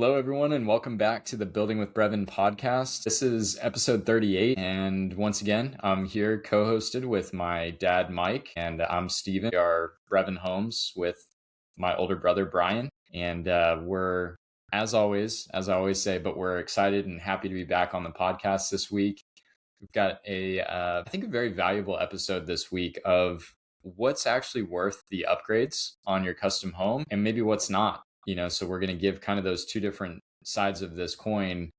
Hello, everyone, and welcome back to the Building with Breven podcast. This is episode 38, and once again, I'm here co-hosted with my dad, Mike, and I'm Steven. We are Breven Homes with my older brother, Brian, and we're, as always, as I always say, but we're excited and happy to be back on the podcast this week. We've got I think, a very valuable episode this week of what's actually worth the upgrades on your custom home and maybe what's not. So we're going to give kind of those two different sides of this coin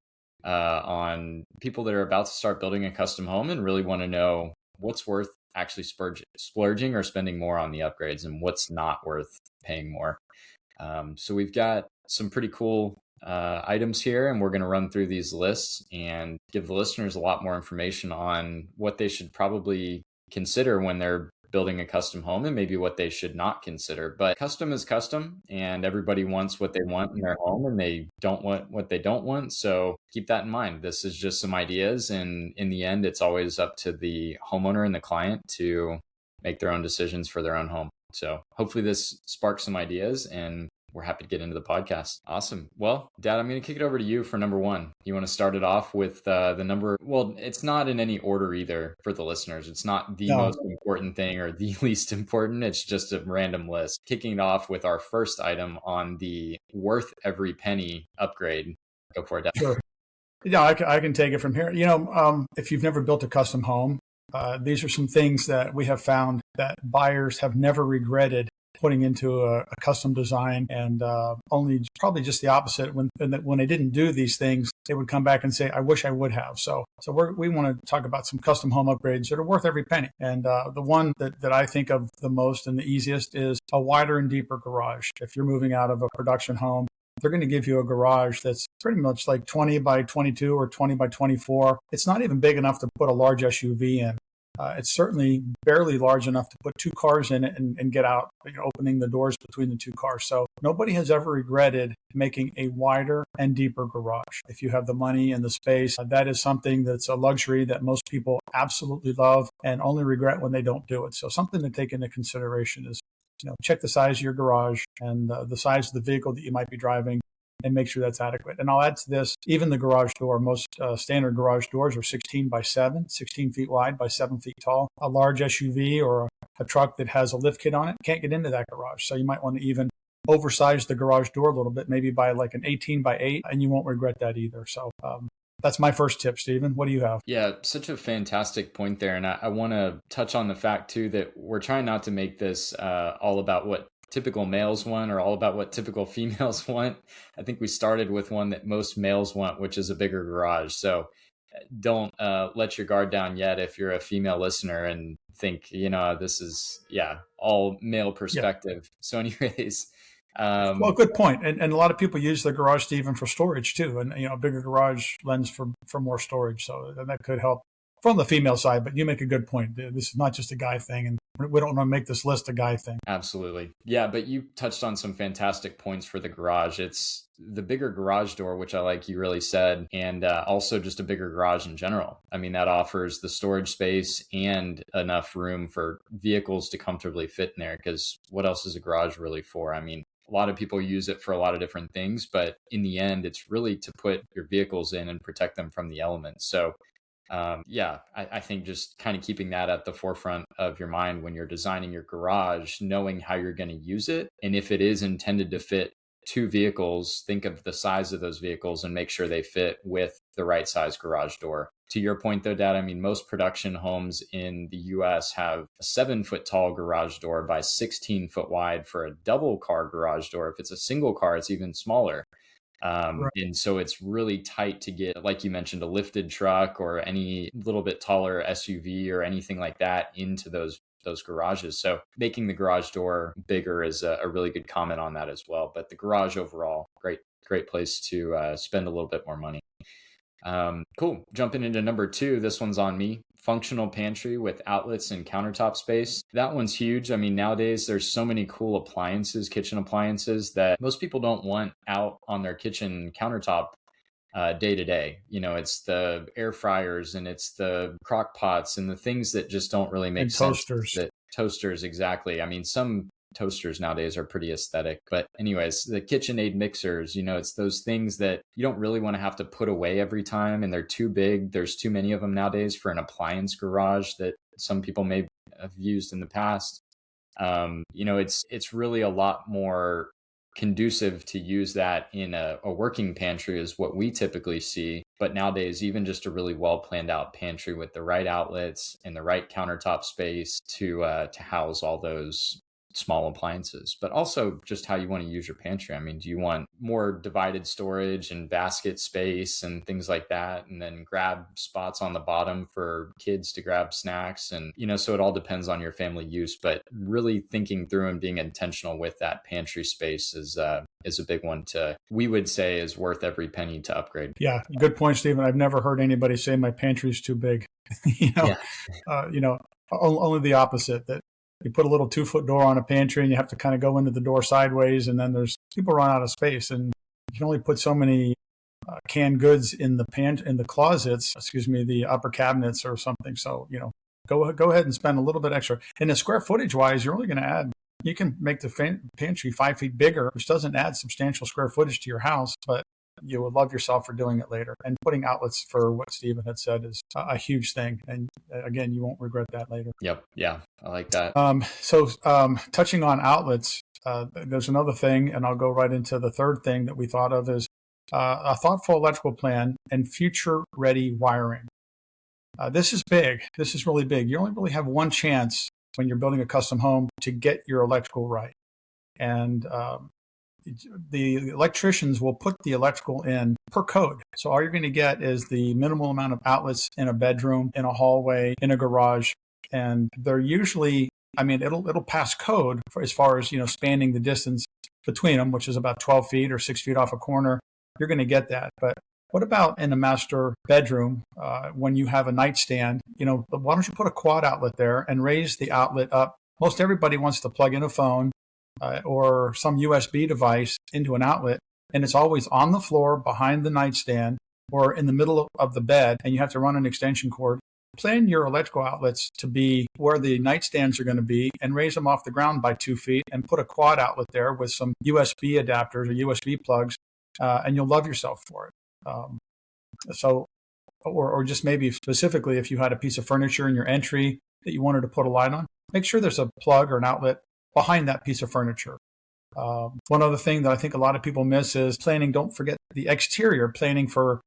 on people that are about to start building a custom home and really want to know what's worth actually splurging or spending more on the upgrades and what's not worth paying more. So we've got some pretty cool items here, and we're going to run through these lists and give the listeners a lot more information on what they should probably consider when they're building a custom home and maybe what they should not consider. But custom is custom, and everybody wants what they want in their home and they don't want what they don't want. So keep that in mind. This is just some ideas, and in the end, it's always up to the homeowner and the client to make their own decisions for their own home. So hopefully this sparks some ideas, and we're happy to get into the podcast. Awesome. Well, Dad, I'm going to kick it over to you for number one. You want to start it off with the number? Well, it's not in any order either for the listeners. It's not the most important thing or the least important. It's just a random list. Kicking it off with our first item on the worth every penny upgrade. Go for it, Dad. Sure. Yeah, I can take it from here. If you've never built a custom home, these are some things that we have found that buyers have never regretted putting into a custom design, and only probably just the opposite. When they didn't do these things, they would come back and say, "I wish I would have." So we want to talk about some custom home upgrades that are worth every penny. And the one that I think of the most and the easiest is a wider and deeper garage. If you're moving out of a production home, they're going to give you a garage that's pretty much like 20 by 22 or 20 by 24. It's not even big enough to put a large SUV in. It's certainly barely large enough to put two cars in it and get out, opening the doors between the two cars. So nobody has ever regretted making a wider and deeper garage. If you have the money and the space, that is something that's a luxury that most people absolutely love and only regret when they don't do it. So something to take into consideration is, check the size of your garage and the size of the vehicle that you might be driving, and make sure that's adequate. And I'll add to this, even the garage door, most standard garage doors are 16 by 7, 16 feet wide by 7 feet tall. A large SUV or a truck that has a lift kit on it can't get into that garage. So you might want to even oversize the garage door a little bit, maybe by like an 18 by 8, and you won't regret that either. So that's my first tip, Stephen. What do you have? Yeah, such a fantastic point there. And I want to touch on the fact, too, that we're trying not to make this all about what typical males want or all about what typical females want. I think we started with one that most males want, which is a bigger garage. So don't let your guard down yet if you're a female listener and think, this is, all male perspective. Yeah. So anyways. Well, good point. And a lot of people use the garage, Stephen, for storage too. And, a bigger garage lends for more storage. So that could help from the female side, but you make a good point. This is not just a guy thing, and we don't want to make this list a guy thing. Absolutely. Yeah, but you touched on some fantastic points for the garage. It's the bigger garage door, which I like you really said, and also just a bigger garage in general. I mean, that offers the storage space and enough room for vehicles to comfortably fit in there, because what else is a garage really for? I mean, a lot of people use it for a lot of different things, but in the end, it's really to put your vehicles in and protect them from the elements. So I think just kind of keeping that at the forefront of your mind when you're designing your garage, knowing how you're going to use it. And if it is intended to fit two vehicles, think of the size of those vehicles and make sure they fit with the right size garage door. To your point though, Dad, I mean, most production homes in the US have a 7-foot tall garage door by 16 foot wide for a double car garage door. If it's a single car, it's even smaller. Right. And so it's really tight to get, like you mentioned, a lifted truck or any little bit taller SUV or anything like that into those garages. So making the garage door bigger is a really good comment on that as well. But the garage overall, great place to spend a little bit more money. Cool. Jumping into number 2, this one's on me. Functional pantry with outlets and countertop space. That one's huge. I mean, nowadays there's so many cool appliances, kitchen appliances, that most people don't want out on their kitchen countertop day to day. It's the air fryers and it's the crock pots and the things that just don't really make sense. Toasters. Toasters, exactly. I mean, some toasters nowadays are pretty aesthetic. But anyways, the KitchenAid mixers, it's those things that you don't really want to have to put away every time, and they're too big. There's too many of them nowadays for an appliance garage that some people may have used in the past. It's really a lot more conducive to use that in a working pantry is what we typically see. But nowadays, even just a really well planned out pantry with the right outlets and the right countertop space to house all those small appliances, but also just how you want to use your pantry. I mean, do you want more divided storage and basket space and things like that, and then grab spots on the bottom for kids to grab snacks? And, so it all depends on your family use, but really thinking through and being intentional with that pantry space is a big one we would say is worth every penny to upgrade. Yeah, good point, Stephen. I've never heard anybody say my pantry is too big. Yeah. Only the opposite, that you put a little 2-foot door on a pantry and you have to kind of go into the door sideways, and then there's people run out of space, and you can only put so many canned goods in the closets, the upper cabinets or something. So, go ahead and spend a little bit extra. And the square footage wise, you're only going to you can make the pantry 5 feet bigger, which doesn't add substantial square footage to your house, but you will love yourself for doing it later. And putting outlets, for what Stephen had said, is a huge thing. And again, you won't regret that later. Yep. Yeah. I like that. So touching on outlets, there's another thing, and I'll go right into the third thing that we thought of, is a thoughtful electrical plan and future-ready wiring. This is big. This is really big. You only really have one chance when you're building a custom home to get your electrical right. And the electricians will put the electrical in per code. So all you're going to get is the minimal amount of outlets in a bedroom, in a hallway, in a garage. And they're usually, it'll pass code for, as far as, spanning the distance between them, which is about 12 feet or 6 feet off a corner. You're going to get that. But what about in a master bedroom when you have a nightstand? Why don't you put a quad outlet there and raise the outlet up? Most everybody wants to plug in a phone or some USB device into an outlet, and it's always on the floor behind the nightstand or in the middle of the bed, and you have to run an extension cord. Plan your electrical outlets to be where the nightstands are going to be, and raise them off the ground by 2 feet, and put a quad outlet there with some USB adapters or USB plugs, and you'll love yourself for it. Or just maybe specifically, if you had a piece of furniture in your entry that you wanted to put a light on, make sure there's a plug or an outlet behind that piece of furniture. One other thing that I think a lot of people miss is planning. Don't forget the exterior, planning for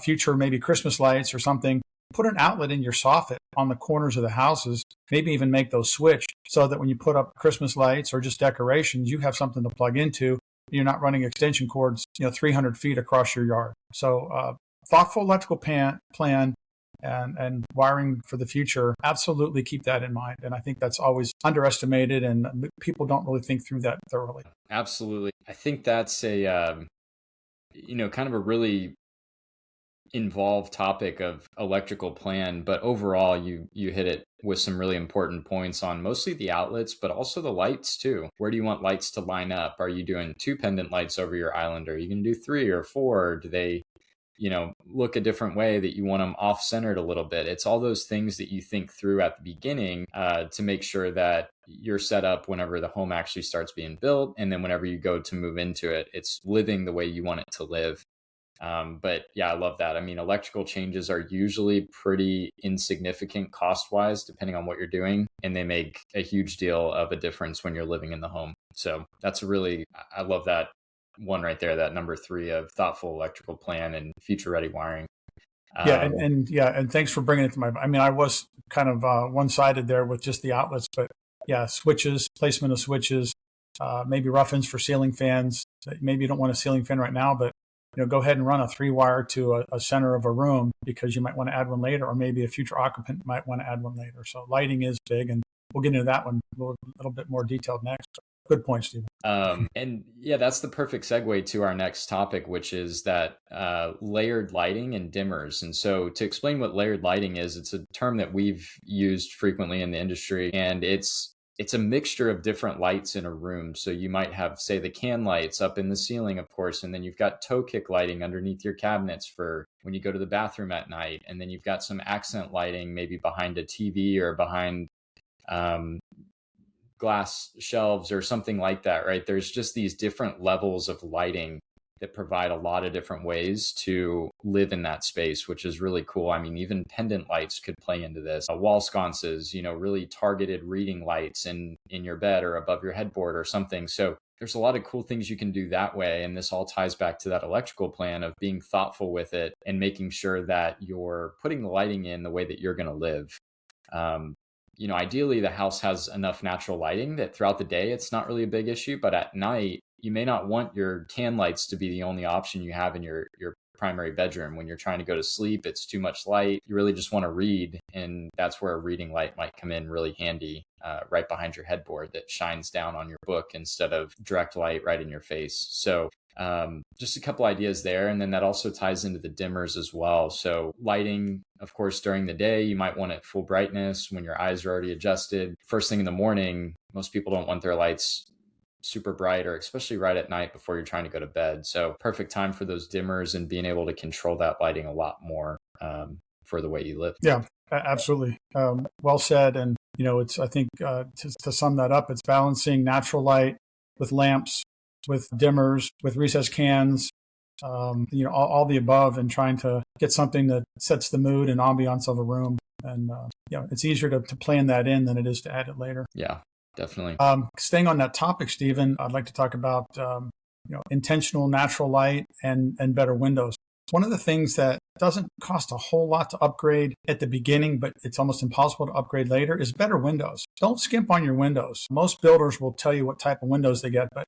future, maybe Christmas lights or something. Put an outlet in your soffit on the corners of the houses, maybe even make those switch so that when you put up Christmas lights or just decorations, you have something to plug into. You're not running extension cords, 300 feet across your yard. So thoughtful electrical plan and wiring for the future, absolutely keep that in mind. And I think that's always underestimated, and people don't really think through that thoroughly. Absolutely. I think that's a, kind of a really involved topic of electrical plan, but overall you hit it with some really important points on mostly the outlets, but also the lights too. Where do you want lights to line up? Are you doing 2 pendant lights over your island? Are you going to do 3 or 4? Do they look a different way that you want them off-centered a little bit? It's all those things that you think through at the beginning to make sure that you're set up whenever the home actually starts being built. And then whenever you go to move into it, it's living the way you want it to live. But yeah, I love that. Electrical changes are usually pretty insignificant cost-wise, depending on what you're doing, and they make a huge deal of a difference when you're living in the home. So I love that one right there, that number 3 of thoughtful electrical plan and future-ready wiring. And thanks for bringing it to my. I was kind of one-sided there with just the outlets, but yeah, switches, placement of switches, maybe rough-ins for ceiling fans. Maybe you don't want a ceiling fan right now, but go ahead and run a 3-wire to a center of a room, because you might want to add one later, or maybe a future occupant might want to add one later. So lighting is big, and we'll get into that one a little bit more detailed next. Good point, Stephen. And yeah, that's the perfect segue to our next topic, which is that layered lighting and dimmers. And so to explain what layered lighting is, it's a term that we've used frequently in the industry, and it's a mixture of different lights in a room. So you might have, say, the can lights up in the ceiling, of course, and then you've got toe kick lighting underneath your cabinets for when you go to the bathroom at night. And then you've got some accent lighting, maybe behind a TV or behind glass shelves or something like that, right? There's just these different levels of lighting that provide a lot of different ways to live in that space, which is really cool. I mean, even pendant lights could play into this. Wall sconces, really targeted reading lights in your bed or above your headboard or something. So there's a lot of cool things you can do that way. And this all ties back to that electrical plan of being thoughtful with it and making sure that you're putting the lighting in the way that you're going to live. Ideally, the house has enough natural lighting that throughout the day, it's not really a big issue. But at night, you may not want your can lights to be the only option you have in your primary bedroom. When you're trying to go to sleep, it's too much light. You really just want to read. And that's where a reading light might come in really handy, right behind your headboard that shines down on your book instead of direct light right in your face. So just a couple ideas there. And then that also ties into the dimmers as well. So lighting, of course, during the day, you might want it full brightness when your eyes are already adjusted. First thing in the morning, most people don't want their lights super bright, or especially right at night before you're trying to go to bed. So perfect time for those dimmers and being able to control that lighting a lot more for the way you live. Yeah, absolutely. Well said. And, it's, I think to sum that up, it's balancing natural light with lamps, with dimmers, with recessed cans, all the above, and trying to get something that sets the mood and ambiance of a room. And, it's easier to plan that in than it is to add it later. Yeah. Definitely. Staying on that topic, Stephen, I'd like to talk about intentional natural light and better windows. One of the things that doesn't cost a whole lot to upgrade at the beginning, but it's almost impossible to upgrade later, is better windows. Don't skimp on your windows. Most builders will tell you what type of windows they get, but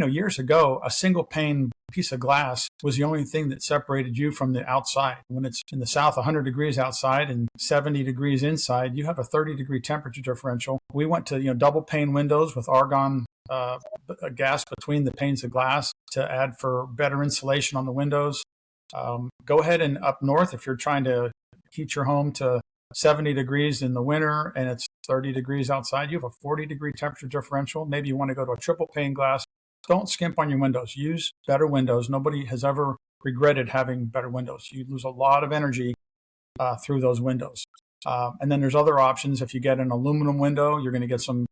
years ago, a single pane piece of glass was the only thing that separated you from the outside. When it's in the south, 100 degrees outside and 70 degrees inside, you have a 30-degree temperature differential. We went to double pane windows with argon gas between the panes of glass to add for better insulation on the windows. Go ahead and up north, if you're trying to heat your home to 70 degrees in the winter and it's 30 degrees outside, you have a 40-degree temperature differential. Maybe you want to go to a triple pane glass. Don't skimp on your windows. Use better windows. Nobody has ever regretted having better windows. You lose a lot of energy through those windows. And then there's other options. If you get an aluminum window, you're going to get some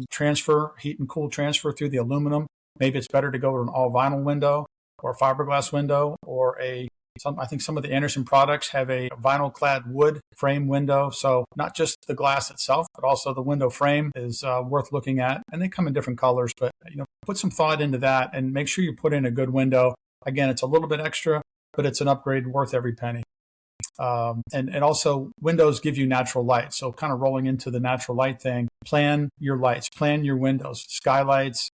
transfer, heat and cool transfer through the aluminum. Maybe it's better to go to an all vinyl window or a fiberglass window, or I think some of the Anderson products have a vinyl clad wood frame window. So not just the glass itself, but also the window frame is worth looking at. And they come in different colors, but put some thought into that and make sure you put in a good window. Again, it's a little bit extra, but it's an upgrade worth every penny. And also windows give you natural light. So kind of rolling into the natural light thing, plan your lights, plan your windows, skylights,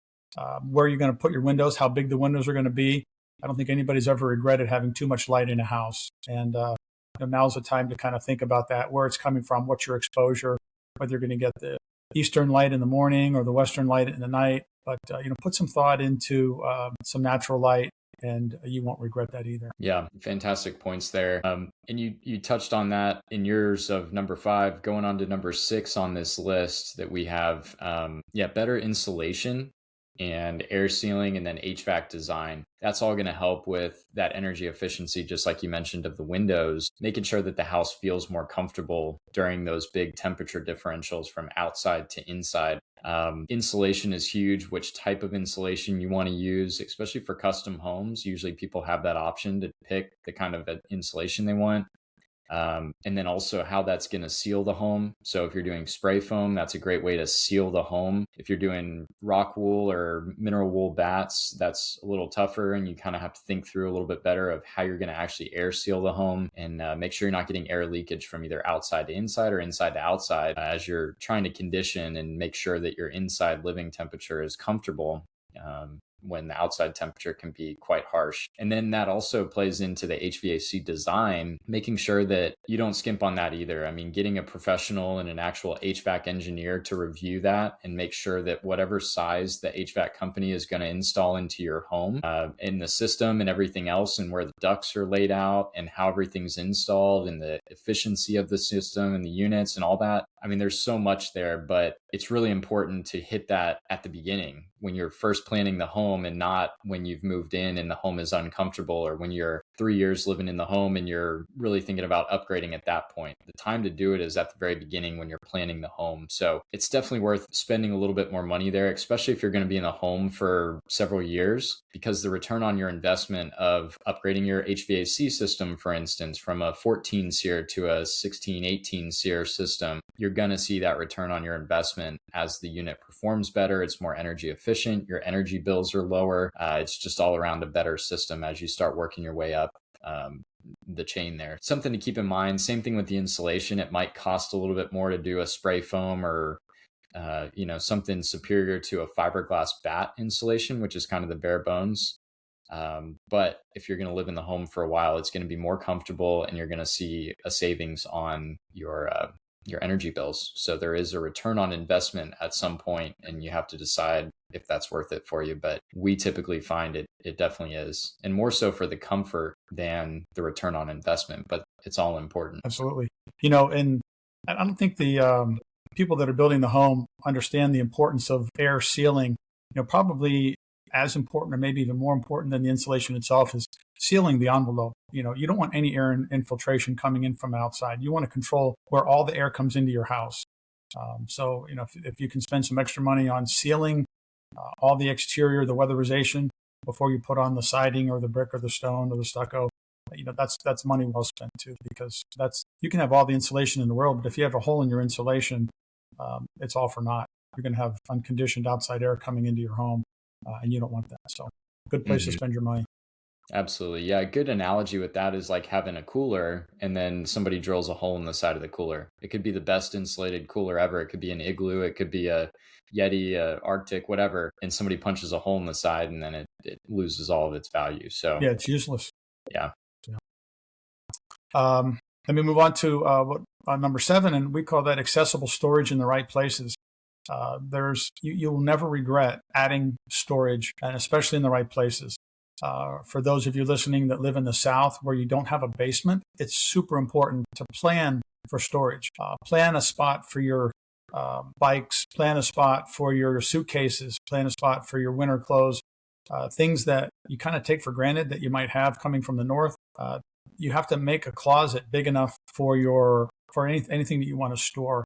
where you're going to put your windows, how big the windows are going to be. I don't think anybody's ever regretted having too much light in a house. And now's the time to kind of think about that, where it's coming from, what's your exposure, whether you're going to get the eastern light in the morning or the western light in the night. But, put some thought into some natural light, and you won't regret that either. Yeah, fantastic points there. And you touched on that in yours of number 5, going on to number 6 on this list that we have. Better insulation and air sealing, and then HVAC design. That's all going to help with that energy efficiency, just like you mentioned, of the windows, making sure that the house feels more comfortable during those big temperature differentials from outside to inside. Insulation is huge. Which type of insulation you want to use, especially for custom homes. Usually people have that option to pick the kind of insulation they want. And then also how that's going to seal the home. So if you're doing spray foam, that's a great way to seal the home. If you're doing rock wool or mineral wool bats, that's a little tougher, and you kind of have to think through a little bit better of how you're going to actually air seal the home and make sure you're not getting air leakage from either outside to inside or inside to outside as you're trying to condition and make sure that your inside living temperature is comfortable. When the outside temperature can be quite harsh. And then that also plays into the HVAC design, making sure that you don't skimp on that either. I mean, getting a professional and an actual HVAC engineer to review that and make sure that whatever size the HVAC company is going to install into your home, in the system and everything else, and where the ducts are laid out and how everything's installed and the efficiency of the system and the units and all that. I mean, there's so much there, but it's really important to hit that at the beginning when you're first planning the home, and not when you've moved in and the home is uncomfortable, or when you're 3 years living in the home and you're really thinking about upgrading at that point. The time to do it is at the very beginning when you're planning the home. So it's definitely worth spending a little bit more money there, especially if you're going to be in the home for several years, because the return on your investment of upgrading your HVAC system, for instance, from a 14 SEER to a 16, 18 SEER system, you're going to see that return on your investment as the unit performs better. It's more energy efficient. Your energy bills are lower. It's just all around a better system as you start working your way up the chain there. Something to keep in mind. Same thing with the insulation. It might cost a little bit more to do a spray foam or something superior to a fiberglass bat insulation, which is kind of the bare bones. But if you're going to live in the home for a while, it's going to be more comfortable and you're going to see a savings on your energy bills. So there is a return on investment at some point, and you have to decide if that's worth it for you. But we typically find it definitely is, and more so for the comfort than the return on investment, but it's all important. Absolutely. And I don't think the people that are building the home understand the importance of air sealing. Probably as important or maybe even more important than the insulation itself is sealing the envelope. You don't want any air infiltration coming in from outside. You want to control where all the air comes into your house. So if you can spend some extra money on sealing all the exterior, the weatherization, before you put on the siding or the brick or the stone or the stucco, that's money well spent too, because you can have all the insulation in the world, but if you have a hole in your insulation, it's all for naught. You're going to have unconditioned outside air coming into your home, and you don't want that. So good place to spend your money. Absolutely. Yeah. A good analogy with that is like having a cooler and then somebody drills a hole in the side of the cooler. It could be the best insulated cooler ever. It could be an Igloo. It could be a Yeti, a Arctic, whatever. And somebody punches a hole in the side and then it loses all of its value. So yeah, it's useless. Yeah. Let me move on to number 7, and we call that accessible storage in the right places. You'll never regret adding storage, and especially in the right places. For those of you listening that live in the South where you don't have a basement, it's super important to plan for storage. Plan a spot for your bikes, plan a spot for your suitcases, plan a spot for your winter clothes, things that you kind of take for granted that you might have coming from the North. You have to make a closet big enough for anything that you want to store.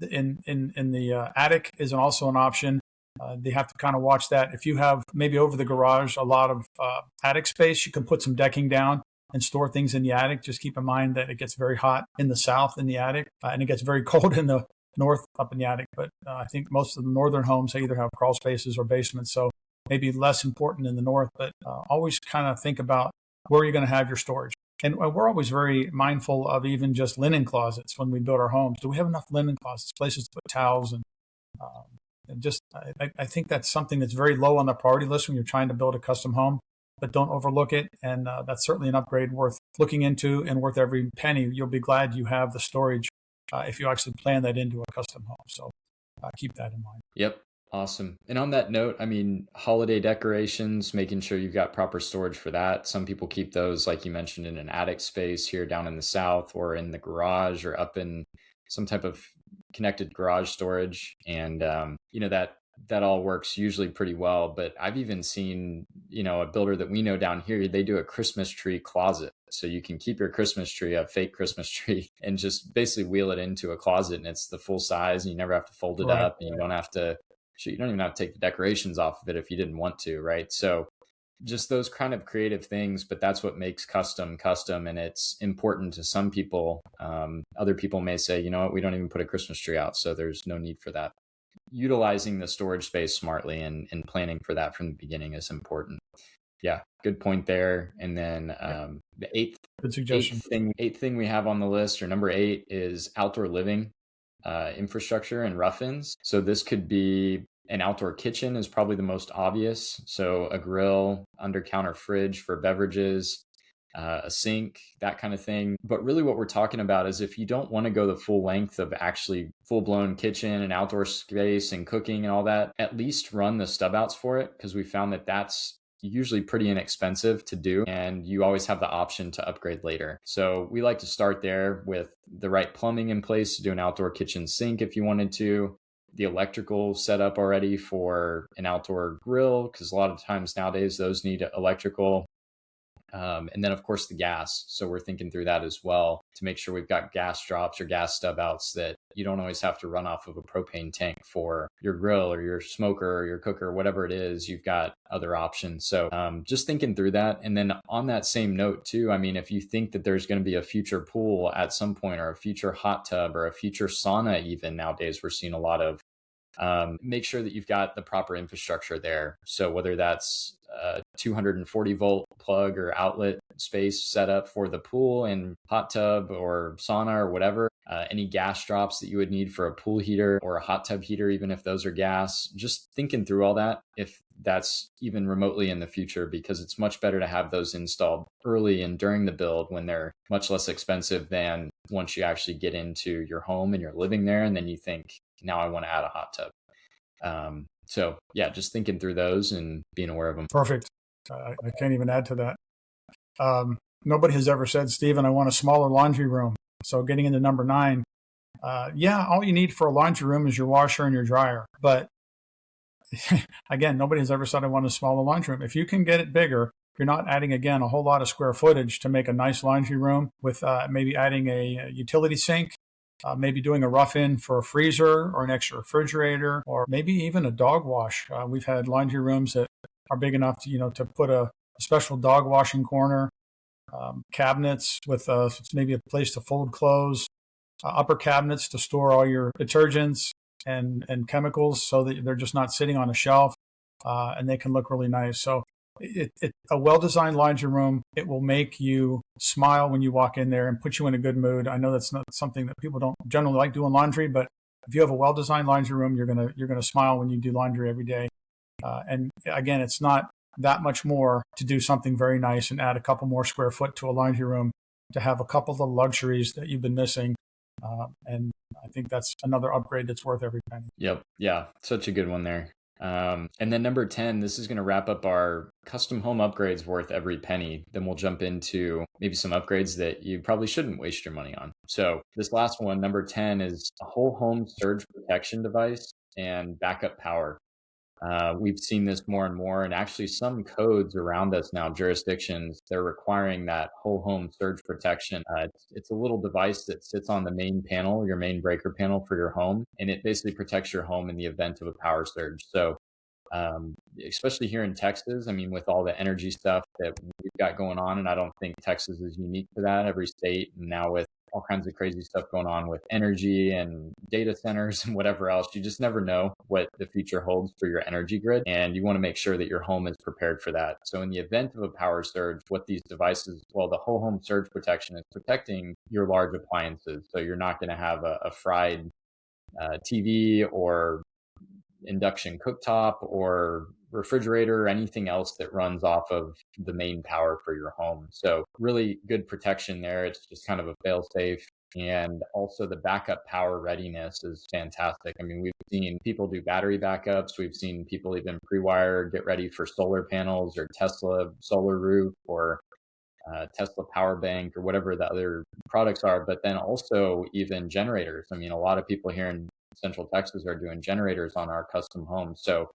In the attic is also an option. They have to kind of watch that. If you have maybe over the garage a lot of attic space, you can put some decking down and store things in the attic. Just keep in mind that it gets very hot in the South in the attic, and it gets very cold in the North up in the attic. But I think most of the northern homes either have crawl spaces or basements, so maybe less important in the North. But always kind of think about where you're going to have your storage. And we're always very mindful of even just linen closets when we build our homes. Do we have enough linen closets, places to put towels? And I think that's something that's very low on the priority list when you're trying to build a custom home, but don't overlook it. And that's certainly an upgrade worth looking into and worth every penny. You'll be glad you have the storage if you actually plan that into a custom home. So keep that in mind. Yep. Awesome. And on that note, holiday decorations, making sure you've got proper storage for that. Some people keep those, like you mentioned, in an attic space here down in the South, or in the garage, or up in some type of connected garage storage. And, that all works usually pretty well. But I've even seen, a builder that we know down here, they do a Christmas tree closet. So you can keep your Christmas tree, a fake Christmas tree, and just basically wheel it into a closet, and it's the full size, and you never have to fold it up, and you don't even have to take the decorations off of it if you didn't want to, right? So just those kind of creative things, but that's what makes custom, and it's important to some people. Other people may say, you know what, we don't even put a Christmas tree out, so there's no need for that. Utilizing the storage space smartly and planning for that from the beginning is important. Yeah, good point there. And then the eighth thing we have on the list, or number 8, is outdoor living infrastructure and rough-ins. So this could be an outdoor kitchen is probably the most obvious. So a grill, under-counter fridge for beverages, a sink, that kind of thing. But really what we're talking about is if you don't want to go the full length of actually full-blown kitchen and outdoor space and cooking and all that, at least run the stub outs for it, because we found that that's usually pretty inexpensive to do, and you always have the option to upgrade later. So we like to start there with the right plumbing in place to do an outdoor kitchen sink if you wanted to, the electrical setup already for an outdoor grill, because a lot of times nowadays those need electrical. And then, of course, the gas. So we're thinking through that as well to make sure we've got gas drops or gas stub outs that you don't always have to run off of a propane tank for your grill or your smoker or your cooker, whatever it is. You've got other options. So just thinking through that. And then on that same note, too, I mean, if you think that there's going to be a future pool at some point or a future hot tub or a future sauna, even nowadays, we're seeing a lot of. Make sure that you've got the proper infrastructure there. So whether that's a 240 volt plug or outlet space set up for the pool and hot tub or sauna or whatever, any gas drops that you would need for a pool heater or a hot tub heater, even if those are gas, just thinking through all that, if that's even remotely in the future, because it's much better to have those installed early and during the build when they're much less expensive than once you actually get into your home and you're living there and then you think, now I want to add a hot tub. So yeah, just thinking through those and being aware of them. Perfect. I can't even add to that. Nobody has ever said, Stephen, I want a smaller laundry room. So getting into number 9, yeah, all you need for a laundry room is your washer and your dryer. But again, nobody has ever said I want a smaller laundry room. If you can get it bigger, you're not adding, again, a whole lot of square footage to make a nice laundry room with maybe adding a utility sink, maybe doing a rough-in for a freezer or an extra refrigerator, or maybe even a dog wash. We've had laundry rooms that are big enough to, to put a special dog washing corner, cabinets with maybe a place to fold clothes, upper cabinets to store all your detergents and chemicals so that they're just not sitting on a shelf, and they can look really nice. So a well-designed laundry room, it will make you smile when you walk in there and put you in a good mood. I know that's not something that people don't generally like doing laundry, but if you have a well-designed laundry room, you're gonna smile when you do laundry every day. And again, it's not that much more to do something very nice and add a couple more square foot to a laundry room to have a couple of the luxuries that you've been missing. And I think that's another upgrade that's worth every penny. Yep. Yeah. Such a good one there. And then number 10, this is going to wrap up our custom home upgrades worth every penny. Then we'll jump into maybe some upgrades that you probably shouldn't waste your money on. So this last one, number 10, is a whole home surge protection device and backup power. We've seen this more and more, and actually some codes around us now, jurisdictions, they're requiring that whole home surge protection. It's a little device that sits on the main panel, your main breaker panel for your home, and it basically protects your home in the event of a power surge. So especially here in Texas, I mean, with all the energy stuff that we've got going on, and I don't think Texas is unique to that. Every state, and now with all kinds of crazy stuff going on with energy and data centers and whatever else, you just never know what the future holds for your energy grid. And you want to make sure that your home is prepared for that. So in the event of a power surge, what these devices, well, the whole home surge protection is protecting your large appliances. So you're not going to have a fried TV or induction cooktop or refrigerator or anything else that runs off of the main power for your home. So really good protection there. It's just kind of a fail safe. And also the backup power readiness is fantastic. I mean, we've seen people do battery backups. We've seen people even pre-wire, get ready for solar panels or Tesla solar roof or Tesla power bank or whatever the other products are, but then also even generators. I mean, a lot of people here in Central Texas are doing generators on our custom homes. So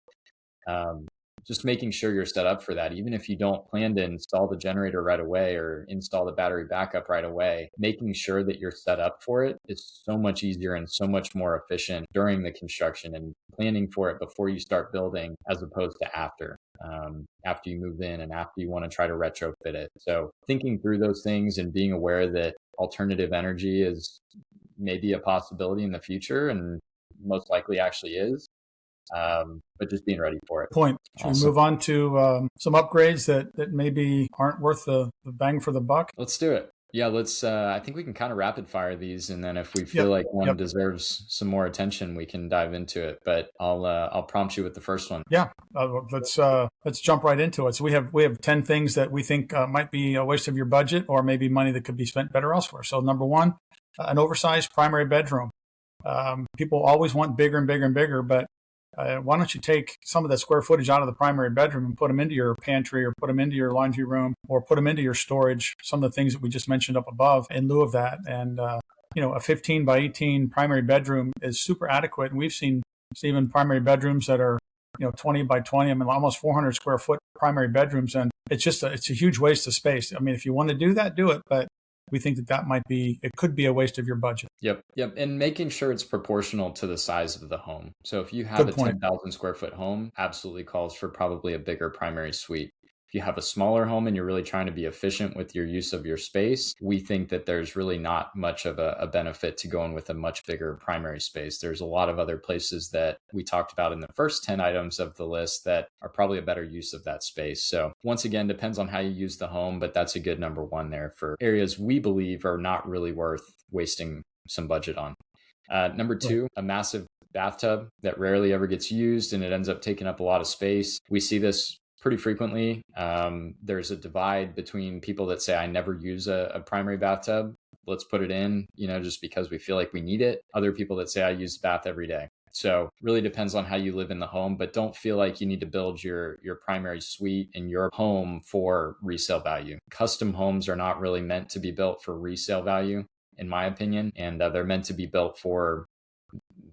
just making sure you're set up for that. Even if you don't plan to install the generator right away or install the battery backup right away, making sure that you're set up for it is so much easier and so much more efficient during the construction and planning for it before you start building as opposed to after you move in and after you want to try to retrofit it. So thinking through those things and being aware that alternative energy is maybe a possibility in the future and most likely actually is. But just being ready for it. Point. Should we move on to some upgrades that maybe aren't worth the bang for the buck? Let's do it. Yeah, let's. I think we can kind of rapid fire these, and then if we feel like one deserves some more attention, we can dive into it. But I'll prompt you with the first one. Yeah, let's jump right into it. So we have 10 things that we think might be a waste of your budget, or maybe money that could be spent better elsewhere. So number one, an oversized primary bedroom. People always want bigger and bigger and bigger, but why don't you take some of that square footage out of the primary bedroom and put them into your pantry or put them into your laundry room or put them into your storage, some of the things that we just mentioned up above in lieu of that. And, a 15 by 18 primary bedroom is super adequate. And we've seen even primary bedrooms that are 20 by 20. I mean, almost 400 square foot primary bedrooms. And it's a huge waste of space. I mean, if you want to do that, do it. But we think it could be a waste of your budget. Yep. And making sure it's proportional to the size of the home. So if you have Good a point. 10,000 square foot home, absolutely calls for probably a bigger primary suite. If you have a smaller home and you're really trying to be efficient with your use of your space, we think that there's really not much of a benefit to going with a much bigger primary space. There's a lot of other places that we talked about in the first 10 items of the list that are probably a better use of that space. So once again, depends on how you use the home, but that's a good number one there for areas we believe are not really worth wasting some budget on. Number two, a massive bathtub that rarely ever gets used and it ends up taking up a lot of space. We see this pretty frequently. There's a divide between people that say, I never use a primary bathtub. Let's put it in, just because we feel like we need it. Other people that say, I use the bath every day. So really depends on how you live in the home, but don't feel like you need to build your primary suite in your home for resale value. Custom homes are not really meant to be built for resale value, in my opinion, and they're meant to be built for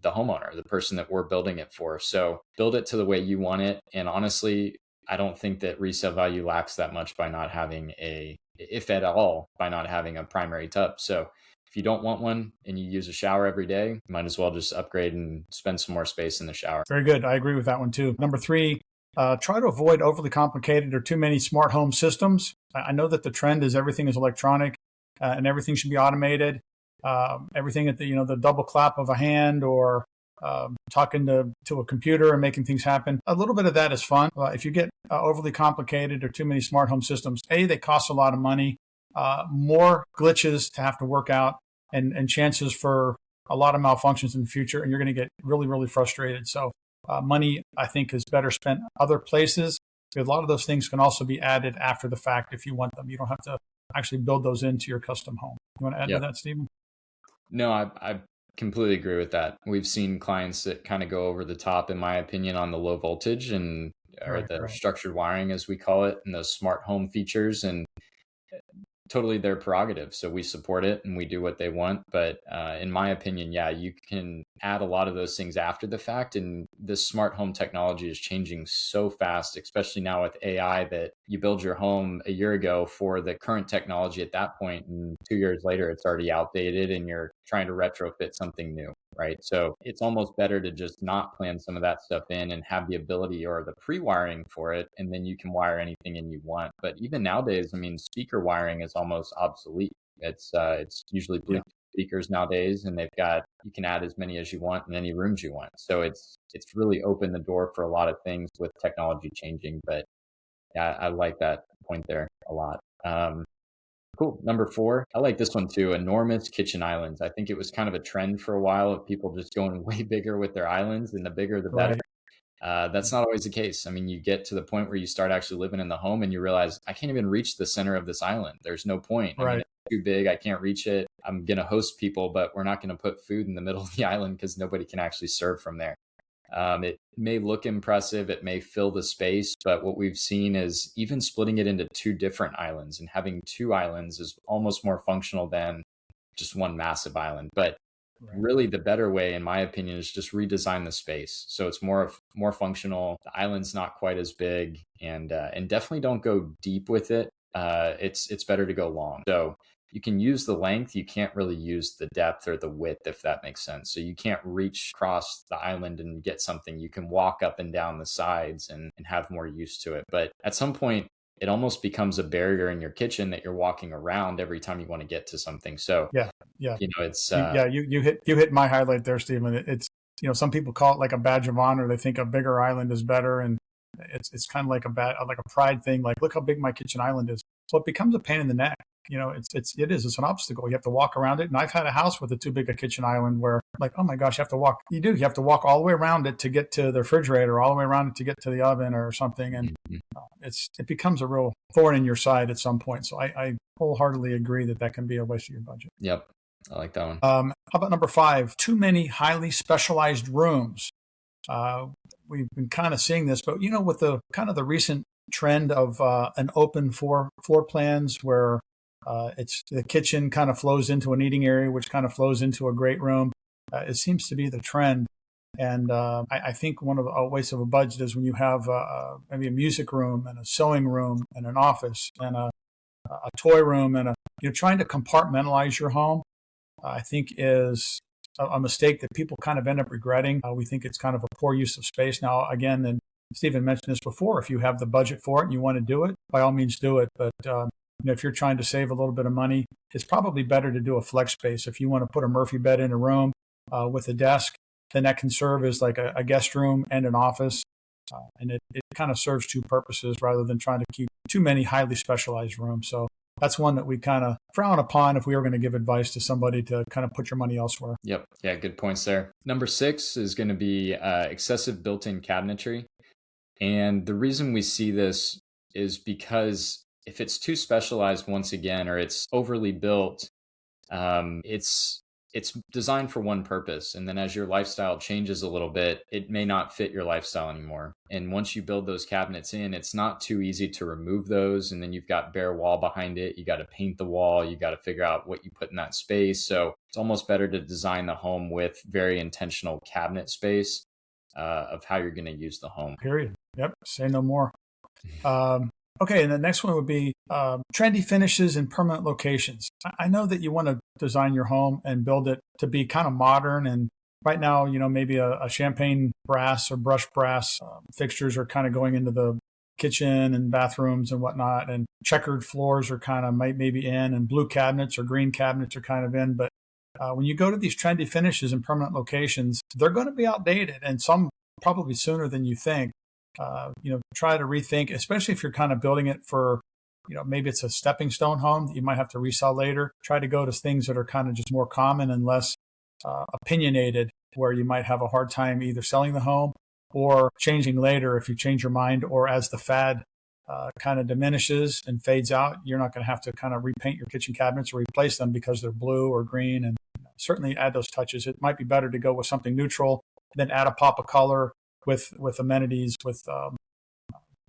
the homeowner, the person that we're building it for. So build it to the way you want it. And honestly, I don't think that resale value lacks that much by not having if at all, by not having a primary tub. So if you don't want one and you use a shower every day, you might as well just upgrade and spend some more space in the shower. Very good. I agree with that one too. Number three, try to avoid overly complicated or too many smart home systems. I know that the trend is everything is electronic and everything should be automated. Everything at the double clap of a hand or talking to a computer and making things happen. A little bit of that is fun. If you get overly complicated or too many smart home systems, they cost a lot of money, more glitches to have to work out, and chances for a lot of malfunctions in the future, and you're going to get really, really frustrated. So money, I think, is better spent other places. A lot of those things can also be added after the fact if you want them. You don't have to actually build those into your custom home. You want to add to that, Stephen? No, I completely agree with that. We've seen clients that kind of go over the top, in my opinion, on the low voltage or the structured wiring, as we call it, and those smart home features, and totally their prerogative. So we support it and we do what they want. But in my opinion, you can add a lot of those things after the fact. And this smart home technology is changing so fast, especially now with AI, that you build your home a year ago for the current technology at that point, and 2 years later, it's already outdated and you're trying to retrofit something new, right? So it's almost better to just not plan some of that stuff in and have the ability or the pre-wiring for it, and then you can wire anything in you want. But even nowadays, I mean, speaker wiring is almost obsolete. It's usually Bluetooth speakers nowadays, and you can add as many as you want in any rooms you want. So it's really opened the door for a lot of things with technology changing. But yeah, I like that point there a lot. Cool. Number four, I like this one too. Enormous kitchen islands. I think it was kind of a trend for a while of people just going way bigger with their islands, and the bigger the better. That's not always the case. I mean, you get to the point where you start actually living in the home and you realize, I can't even reach the center of this island. There's no point. I mean, it's too big. I can't reach it. I'm going to host people, but we're not going to put food in the middle of the island because nobody can actually serve from there. It may look impressive, it may fill the space, but what we've seen is even splitting it into two different islands and having two islands is almost more functional than just one massive island. But really the better way, in my opinion, is just redesign the space. So it's more functional. The island's not quite as big, and definitely don't go deep with it. It's better to go long. So you can use the length, you can't really use the depth or the width, if that makes sense. So you can't reach across the island and get something. You can walk up and down the sides and have more use to it. But at some point, it almost becomes a barrier in your kitchen that you're walking around every time you want to get to something. So it's you hit my highlight there, Stephen. It's some people call it like a badge of honor. They think a bigger island is better, and it's kind of like a pride thing. Like, look how big my kitchen island is. So it becomes a pain in the neck. It's an obstacle. You have to walk around it. And I've had a house with a too big a kitchen island where, like, oh my gosh, you have to walk all the way around it to get to the refrigerator, all the way around it to get to the oven or something. And it becomes a real thorn in your side at some point. So I wholeheartedly agree that can be a waste of your budget. Yep. I like that one. How about number 5, too many highly specialized rooms? We've been kind of seeing this, but with the kind of the recent trend of an open floor plans where it's the kitchen kind of flows into an eating area, which kind of flows into a great room. It seems to be the trend. And I think one of the waste of a budget is when you have maybe a music room and a sewing room and an office and a toy room and trying to compartmentalize your home. I think is a mistake that people kind of end up regretting. We think it's kind of a poor use of space. Now, again, and Stephen mentioned this before, if you have the budget for it and you want to do it, by all means do it. But if you're trying to save a little bit of money, it's probably better to do a flex space. If you want to put a Murphy bed in a room with a desk, then that can serve as like a guest room and an office. And it kind of serves two purposes rather than trying to keep too many highly specialized rooms. So that's one that we kind of frown upon if we were going to give advice to somebody to kind of put your money elsewhere. Yep. Yeah, good points there. Number 6 is going to be excessive built-in cabinetry. And the reason we see this is because if it's too specialized once again, or it's overly built, it's designed for one purpose. And then as your lifestyle changes a little bit, it may not fit your lifestyle anymore. And once you build those cabinets in, it's not too easy to remove those. And then you've got bare wall behind it. You got to paint the wall. You got to figure out what you put in that space. So it's almost better to design the home with very intentional cabinet space of how you're going to use the home. Period. Yep. Say no more. Okay, and the next one would be trendy finishes and permanent locations. I know that you want to design your home and build it to be kind of modern. And right now, maybe a champagne brass or brushed brass fixtures are kind of going into the kitchen and bathrooms and whatnot. And checkered floors are kind of maybe in, and blue cabinets or green cabinets are kind of in. But when you go to these trendy finishes and permanent locations, they're going to be outdated, and some probably sooner than you think. Try to rethink, especially if you're kind of building it for, maybe it's a stepping stone home that you might have to resell later. Try to go to things that are kind of just more common and less opinionated, where you might have a hard time either selling the home or changing later if you change your mind, or as the fad kind of diminishes and fades out, you're not going to have to kind of repaint your kitchen cabinets or replace them because they're blue or green, and certainly add those touches. It might be better to go with something neutral, then add a pop of color with amenities, with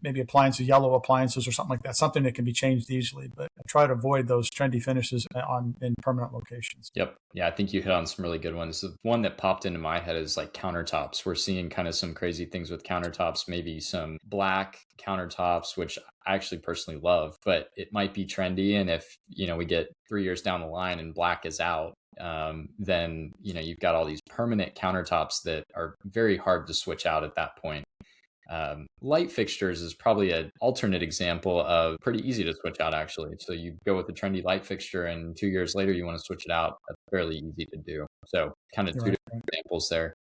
maybe appliances, yellow appliances or something like that, something that can be changed easily. But try to avoid those trendy finishes in permanent locations. Yep. Yeah, I think you hit on some really good ones. The one that popped into my head is like countertops. We're seeing kind of some crazy things with countertops, maybe some black countertops, which I actually personally love, but it might be trendy. And if, we get 3 years down the line and black is out, then you've got all these permanent countertops that are very hard to switch out at that point. Light fixtures is probably an alternate example of pretty easy to switch out, actually. So you go with a trendy light fixture, and 2 years later you want to switch it out. That's fairly easy to do. So kind of two different examples there.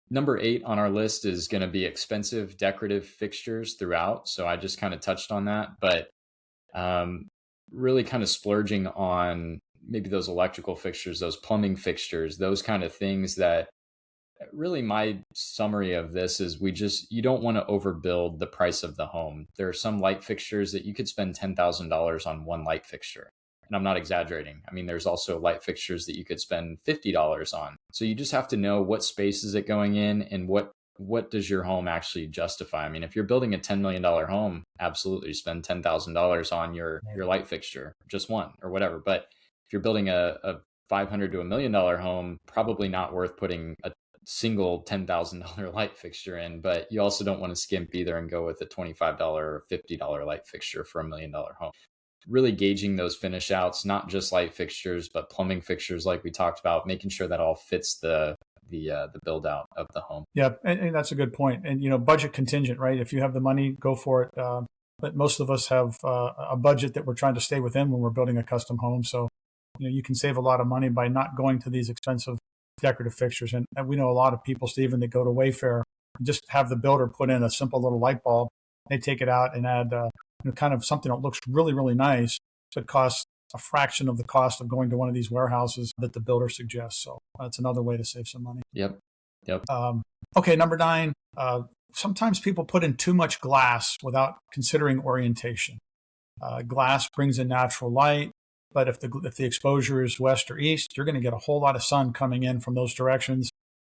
Number 8 on our list is going to be expensive decorative fixtures throughout. So I just kind of touched on that, but really kind of splurging on maybe those electrical fixtures, those plumbing fixtures, those kind of things that really my summary of this is you don't want to overbuild the price of the home. There are some light fixtures that you could spend $10,000 on one light fixture. And I'm not exaggerating. I mean, there's also light fixtures that you could spend $50 on. So you just have to know what space is it going in and what does your home actually justify? I mean, if you're building a $10 million home, absolutely spend $10,000 on your light fixture, just one or whatever. But if you're building a $500,000 to $1 million home, probably not worth putting a single $10,000 light fixture in, but you also don't want to skimp either and go with a $25 or $50 light fixture for $1 million home. Really gauging those finish outs, not just light fixtures, but plumbing fixtures, like we talked about, making sure that all fits the build out of the home. Yeah, and that's a good point. And budget contingent, right? If you have the money, go for it. But most of us have a budget that we're trying to stay within when we're building a custom home. So you can save a lot of money by not going to these expensive decorative fixtures. And we know a lot of people, Stephen, that go to Wayfair and just have the builder put in a simple little light bulb. They take it out and add kind of something that looks really, really nice, but costs a fraction of the cost of going to one of these warehouses that the builder suggests. So that's another way to save some money. Yep. Okay, number 9. Sometimes people put in too much glass without considering orientation. Glass brings in natural light. But if the exposure is west or east, you're going to get a whole lot of sun coming in from those directions,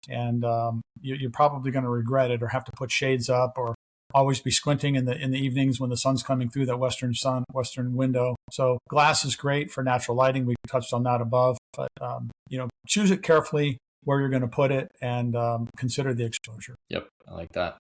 and you're probably going to regret it or have to put shades up or always be squinting in the evenings when the sun's coming through that western window. So glass is great for natural lighting. We touched on that above, but choose it carefully. where you're going to put it, and consider the exposure. Yep, I like that.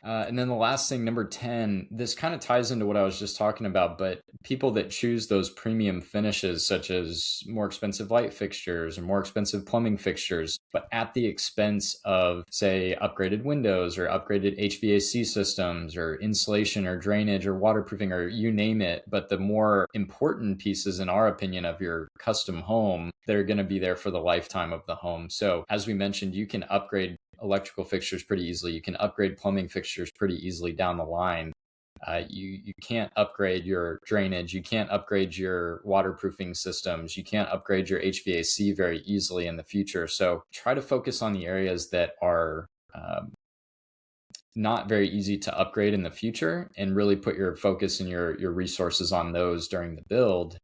And then the last thing, number 10, this kind of ties into what I was just talking about, but people that choose those premium finishes, such as more expensive light fixtures or more expensive plumbing fixtures, but at the expense of, say, upgraded windows or upgraded HVAC systems or insulation or drainage or waterproofing or you name it. But the more important pieces, in our opinion, of your custom home, they're going to be there for the lifetime of the home. So as we mentioned, you can upgrade electrical fixtures pretty easily. You can upgrade plumbing fixtures pretty easily down the line. You can't upgrade your drainage. You can't upgrade your waterproofing systems. You can't upgrade your HVAC very easily in the future. So try to focus on the areas that are not very easy to upgrade in the future, and really put your focus and your resources on those during the build.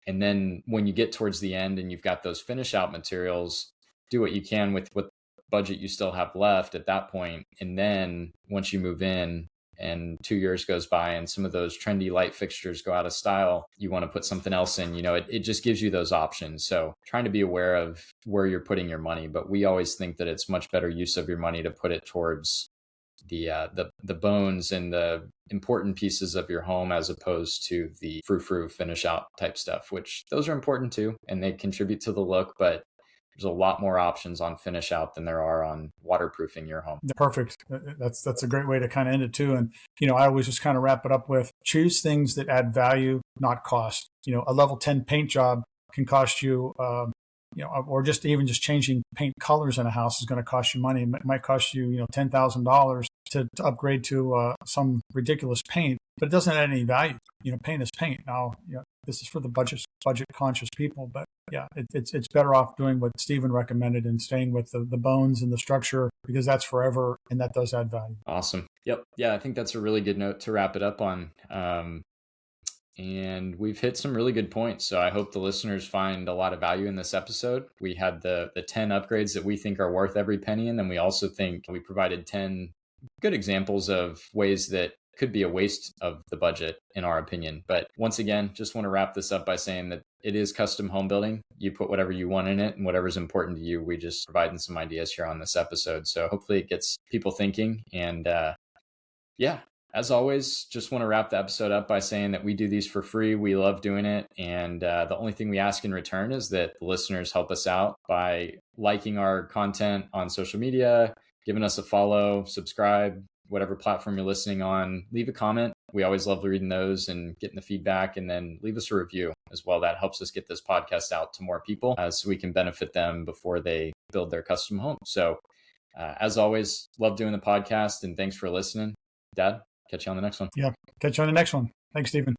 And then when you get towards the end and you've got those finish out materials, do what you can with what budget you still have left at that point. And then once you move in and 2 years goes by and some of those trendy light fixtures go out of style, you want to put something else in, it just gives you those options. So trying to be aware of where you're putting your money, but we always think that it's much better use of your money to put it towards the bones and the important pieces of your home, as opposed to the frou-frou finish out type stuff, which those are important too, and they contribute to the look, but there's a lot more options on finish out than there are on waterproofing your home. Perfect. That's a great way to kind of end it too. And, I always just kind of wrap it up with choose things that add value, not cost. A level 10 paint job can cost you, or just changing paint colors in a house is going to cost you money. It might cost you, $10,000 to upgrade to some ridiculous paint, but it doesn't add any value. Paint is paint. Now, this is for the budget conscious people, but yeah, it's better off doing what Stephen recommended and staying with the bones and the structure, because that's forever and that does add value. Awesome. Yep. Yeah, I think that's a really good note to wrap it up on. And we've hit some really good points. So I hope the listeners find a lot of value in this episode. We had the 10 upgrades that we think are worth every penny. And then we also think we provided 10 good examples of ways that could be a waste of the budget, in our opinion. But once again, just want to wrap this up by saying that it is custom home building. You put whatever you want in it and whatever's important to you. We just providing some ideas here on this episode. So hopefully it gets people thinking. And as always, just want to wrap the episode up by saying that we do these for free. We love doing it. And the only thing we ask in return is that the listeners help us out by liking our content on social media, giving us a follow, subscribe, whatever platform you're listening on, leave a comment. We always love reading those and getting the feedback, and then leave us a review as well. That helps us get this podcast out to more people so we can benefit them before they build their custom home. So as always, love doing the podcast, and thanks for listening. Dad, catch you on the next one. Yeah, catch you on the next one. Thanks, Stephen.